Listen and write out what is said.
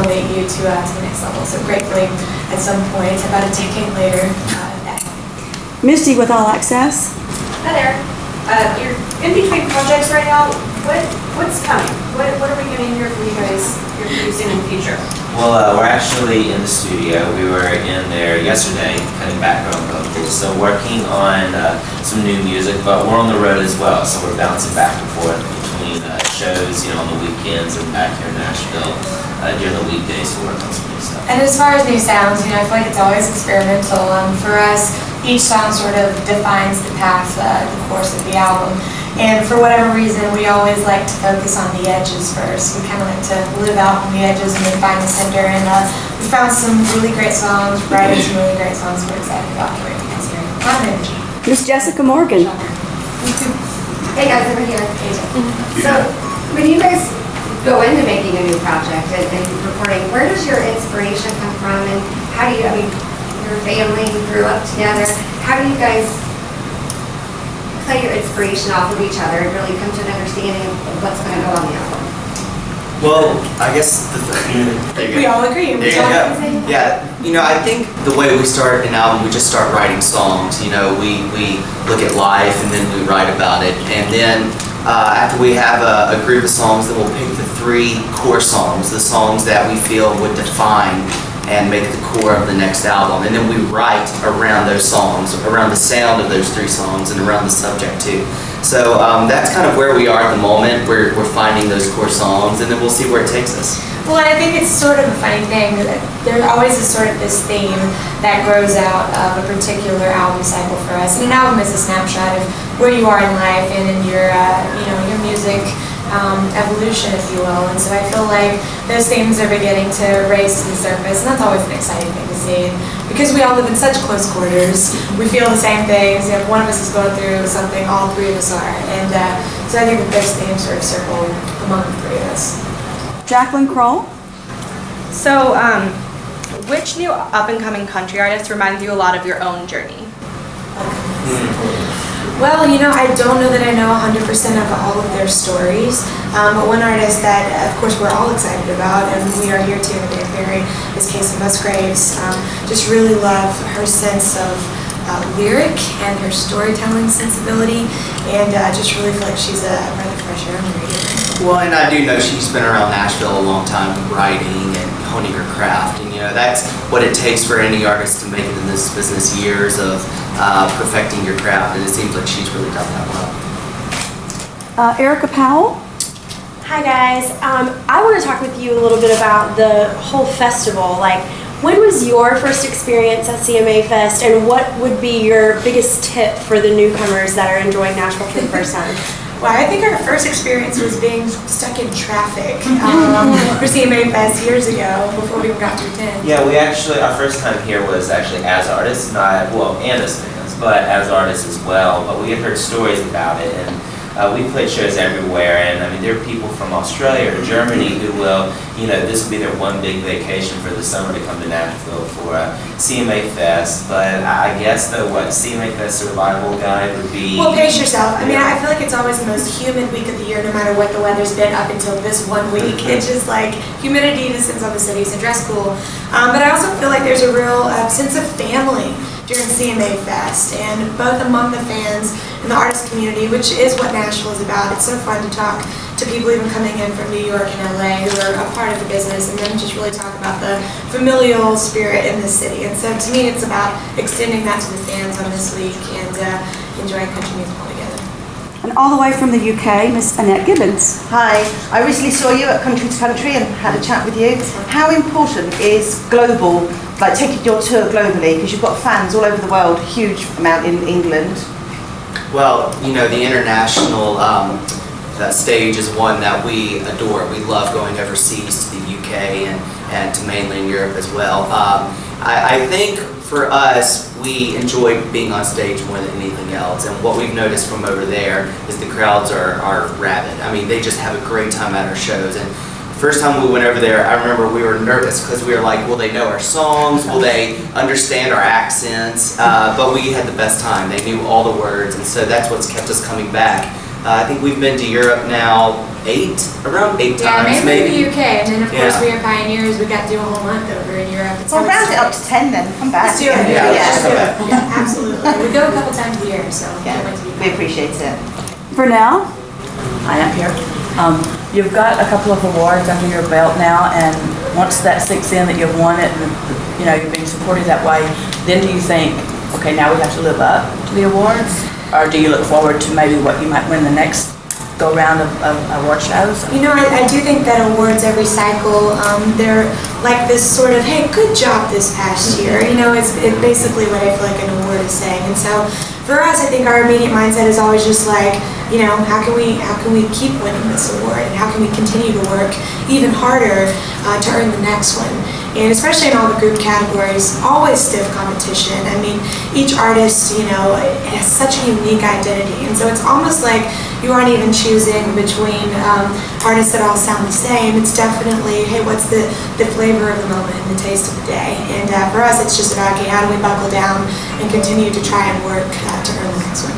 elevate you to the next level. So gratefully, at some point, about a decade later, that happened. Misty with All Access. Hi there. You're in between projects right now. What's coming? What are we going to hear from you guys? You're producing in the future. Well, we're actually in the studio. We were in there yesterday, cutting background vocals. So working on some new music, but we're on the road as well. So we're bouncing back and forth between shows, on the weekends and back here in Nashville during the weekdays to work on some new stuff. And as far as new sounds, I feel like it's always experimental. For us, each song sort of defines the path, the course of the album. And for whatever reason, we always like to focus on the edges first. We kind of like to live out on the edges and then find the center. And we found some really great songs, writing some really great songs we're excited about. Can't wait to get hearing. Hi, energy. Miss Jessica Morgan. Hey guys, over here. So, when you guys go into making a new project and recording, where does your inspiration come from, and how do you, your family grew up together, how do you guys play your inspiration off of each other and really come to an understanding of what's going to go on the album? Well, I guess We all agree. Yeah, I think the way we start an album, we just start writing songs. We look at life and then we write about it. And then after we have a group of songs, then we'll pick the 3 core songs, the songs that we feel would define and make the core of the next album. And then we write around those songs, around the sound of those 3 songs, and around the subject too. So that's kind of where we are at the moment. We're finding those core songs, and then we'll see where it takes us. Well, and I think it's sort of a funny thing that there always is sort of this theme that grows out of a particular album cycle for us. And an album is a snapshot of where you are in life and in your, your music evolution, if you will. And so I feel like those themes are beginning to raise to the surface, and that's always an exciting thing to see. And because we all live in such close quarters, we feel the same things. If one of us is going through something, all 3 of us are. And so I think that those themes sort of circle among the 3 of us. Jacqueline Kroll. So, which new up-and-coming country artist reminds you a lot of your own journey? Well, I don't know that I know 100% of all of their stories, but one artist that, of course, we're all excited about, and we are here too in Danbury, is Casey Musgraves. Just really love her sense of lyric and her storytelling sensibility, and just really feel like she's a breath of fresh air on the radio. Well, and I do know she's been around Nashville a long time, writing and honing her craft, and that's what it takes for any artist to make it in this business, years of perfecting your craft, and it seems like she's really done that well. Erica Powell. Hi guys, I want to talk with you a little bit about the whole festival. When was your first experience at CMA Fest, and what would be your biggest tip for the newcomers that are enjoying Nashville for the first time? Well, I think our first experience was being stuck in traffic for CMA Fest years ago, before we even got to attend. Yeah, our first time here was actually as artists, and as fans, but as artists as well. But we had heard stories about it, and we played shows everywhere. And there are people from Australia or Germany who will, this will be their one big vacation for the summer to come to Nashville for CMA Fest. But I guess CMA Fest survival guide would be. Well, pace yourself. I feel like it's always the most humid week of the year, no matter what the weather's been up until this one week. It's just like humidity descends on the city, so dress cool. But I also feel like there's a real sense of family during CMA Fest, and both among the fans and the artist community, which is what Nashville is about. It's so fun to talk to people even coming in from New York and LA who are a part of the business, and then just really talk about the familial spirit in the city. And so to me, it's about extending that to the fans on this week and enjoying country music all together. And all the way from the UK, Miss Annette Gibbons. Hi, I recently saw you at Country to Country and had a chat with you. How important is global, taking your tour globally, because you've got fans all over the world, huge amount in England? Well, the international stage is one that we adore. We love going overseas to the UK and to mainland Europe as well. I think for us, we enjoy being on stage more than anything else, and what we've noticed from over there is the crowds are rabid. They just have a great time at our shows. And first time we went over there, I remember we were nervous because we were like, will they know our songs? Will they understand our accents? But we had the best time. They knew all the words, and so that's what's kept us coming back I think we've been to Europe now around eight Yeah, times mainly maybe. the UK, and then of course Yeah. we are pioneers. We got to do a whole month over in Europe. It's Well, always round it up to 10 then, come back. Let's do it. Yeah, let's let's do come it. back. Yeah, absolutely. We go a couple times a year, so Yeah, can't wait to be we back. appreciate it. For now, I am here. You've got a couple of awards under your belt now, and once that sinks in that you've won it, and you know you're being supported that way, then do you think, okay, now we have to live up to the awards, or do you look forward to maybe what you might win the next go round of award shows? You know, I do think that awards every cycle, they're like this sort of, hey, good job this past year. You know, it's basically what I feel like an award is saying. And so for us, I think our immediate mindset is always just like, you know, how can we keep winning this award, and how can we continue to work even harder to earn the next one? And especially in all the group categories, always stiff competition. I mean, each artist, you know, has such a unique identity, and so it's almost like you aren't even choosing between artists that all sound the same. It's definitely, hey, what's the flavor of the moment and the taste of the day? And for us, it's just about, okay, how do we buckle down and continue to try and work to earn the next one?